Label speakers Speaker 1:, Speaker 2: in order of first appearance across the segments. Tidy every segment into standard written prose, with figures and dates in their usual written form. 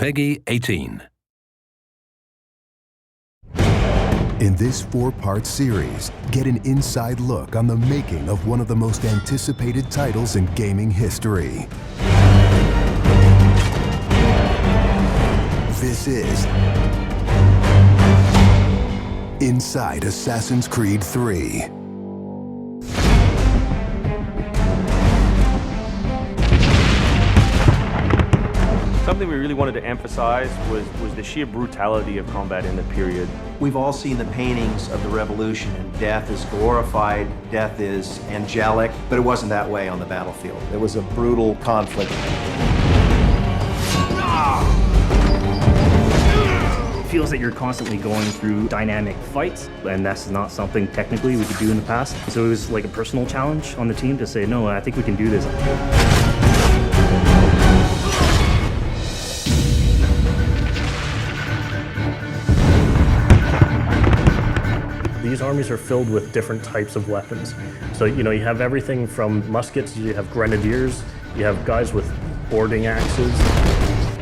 Speaker 1: Peggy 18.
Speaker 2: In this 4-part series, get an inside look on the making of one of the most anticipated titles in gaming history. This is Inside Assassin's Creed 3.
Speaker 3: Something we really wanted to emphasize was the sheer brutality of combat in the period.
Speaker 4: We've all seen the paintings of the Revolution, and death is glorified, death is angelic, but it wasn't that way on the battlefield. It was a brutal conflict.
Speaker 5: It feels that you're constantly going through dynamic fights, and that's not something technically we could do in the past. So it was like a personal challenge on the team to say, no, I think we can do this. These armies are filled with different types of weapons. So, you have everything from muskets, you have grenadiers, you have guys with boarding axes.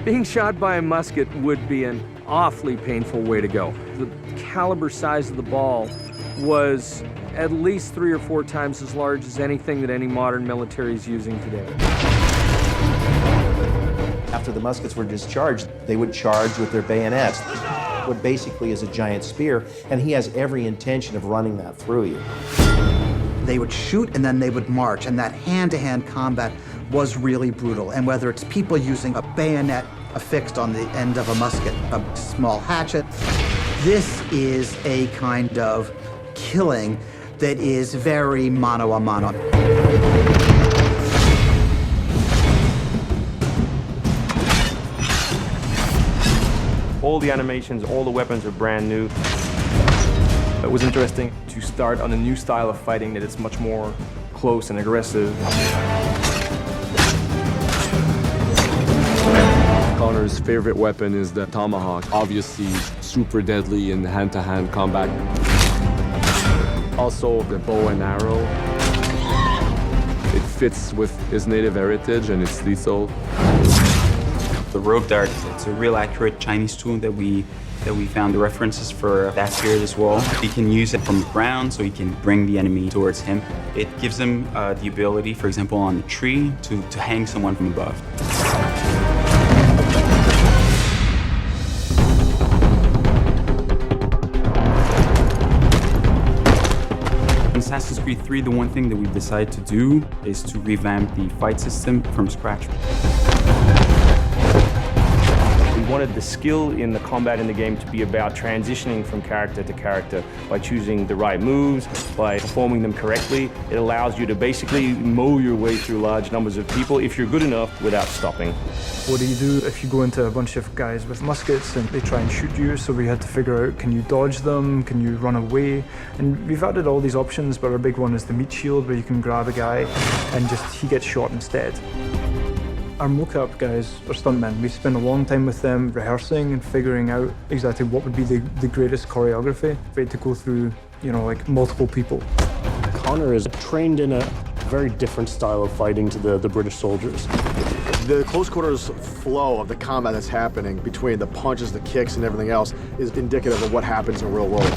Speaker 6: Being shot by a musket would be an awfully painful way to go. The caliber size of the ball was at least 3 or 4 times as large as anything that any modern military is using today.
Speaker 4: After the muskets were discharged, they would charge with their bayonets. What basically is a giant spear, and he has every intention of running that through you.
Speaker 7: They would shoot and then they would march, and that hand-to-hand combat was really brutal. And whether it's people using a bayonet affixed on the end of a musket, a small hatchet, this is a kind of killing that is very mano a mano.
Speaker 3: All the animations, all the weapons are brand new.
Speaker 8: It was interesting to start on a new style of fighting that is much more close and aggressive.
Speaker 9: Connor's favorite weapon is the tomahawk, obviously super deadly in hand-to-hand combat. Also the bow and arrow. It fits with his native heritage and it's lethal.
Speaker 10: The rope dart, it's a real accurate Chinese tool that we found the references for that period as well. He can use it from the ground, so he can bring the enemy towards him. It gives him the ability, for example, on a tree, to hang someone from above. In Assassin's Creed 3, the one thing that we decided to do is to revamp the fight system from scratch.
Speaker 3: We wanted the skill in the combat in the game to be about transitioning from character to character by choosing the right moves, by performing them correctly. It allows you to basically mow your way through large numbers of people if you're good enough without stopping.
Speaker 11: What do you do if you go into a bunch of guys with muskets and they try and shoot you? So we had to figure out, can you dodge them? Can you run away? And we've added all these options, but our big one is the meat shield, where you can grab a guy and he gets shot instead. Our mocap guys are stuntmen. We spend a long time with them rehearsing and figuring out exactly what would be the greatest choreography. We had to go through, like multiple people.
Speaker 5: Connor is trained in a very different style of fighting to the British soldiers.
Speaker 12: The close quarters flow of the combat that's happening between the punches, the kicks, and everything else is indicative of what happens in the real world.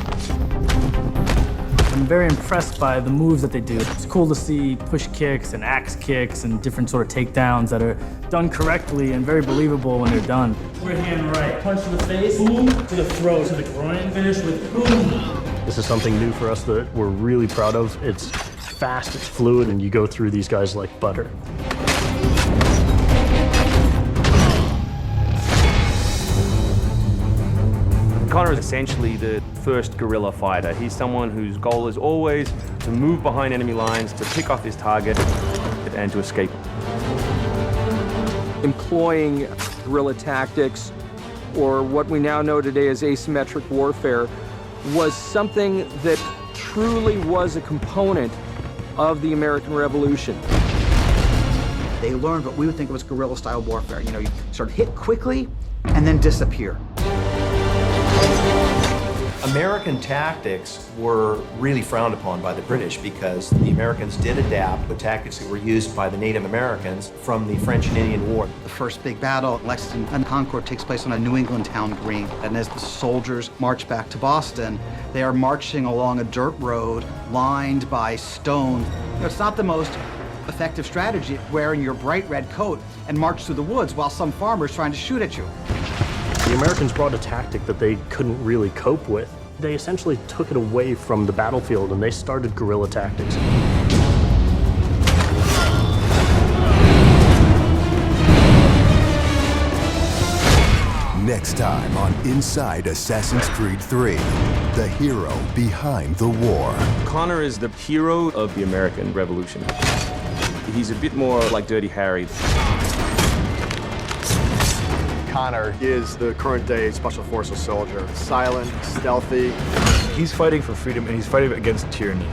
Speaker 13: I'm very impressed by the moves that they do. It's cool to see push kicks and axe kicks and different sort of takedowns that are done correctly and very believable when they're done.
Speaker 5: Right hand right, punch to the face, boom, to the throat, to the groin, finish with boom. This is something new for us that we're really proud of. It's fast, it's fluid, and you go through these guys like butter.
Speaker 3: Connor is essentially the first guerrilla fighter. He's someone whose goal is always to move behind enemy lines, to pick off his target, and to escape.
Speaker 6: Employing guerrilla tactics, or what we now know today as asymmetric warfare, was something that truly was a component of the American Revolution.
Speaker 7: They learned what we would think was guerrilla-style warfare. You sort of hit quickly and then disappear.
Speaker 4: American tactics were really frowned upon by the British because the Americans did adapt the tactics that were used by the Native Americans from the French and Indian War.
Speaker 7: The first big battle, Lexington and Concord, takes place on a New England town green. And as the soldiers march back to Boston, they are marching along a dirt road lined by stone. It's not the most effective strategy, wearing your bright red coat and march through the woods while some farmer's trying to shoot at you.
Speaker 5: The Americans brought a tactic that they couldn't really cope with. They essentially took it away from the battlefield and they started guerrilla tactics.
Speaker 2: Next time on Inside Assassin's Creed 3, the hero behind the war.
Speaker 3: Connor is the hero of the American Revolution. He's a bit more like Dirty Harry.
Speaker 12: Connor is the current day Special Forces soldier. Silent, stealthy.
Speaker 1: He's fighting for freedom and he's fighting against tyranny.